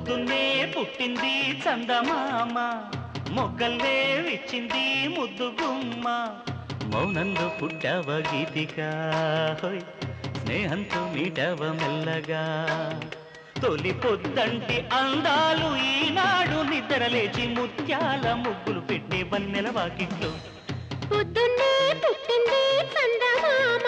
పొద్దున్నే పుట్టింది చందమామ మొగ్గల్లే విచ్చింది ముద్దు గుమ్మ మౌనంలో పుట్టావ గీతికా స్నేహంతో మీటవ మెల్లగా తొలి పొద్దంటి అందాలు ఈనాడు నిద్రలేచి ముత్యాల ముగ్గులు పెట్టే వన్నెల వాకిట్లో పొద్దున్నే పుట్టింది చందమామ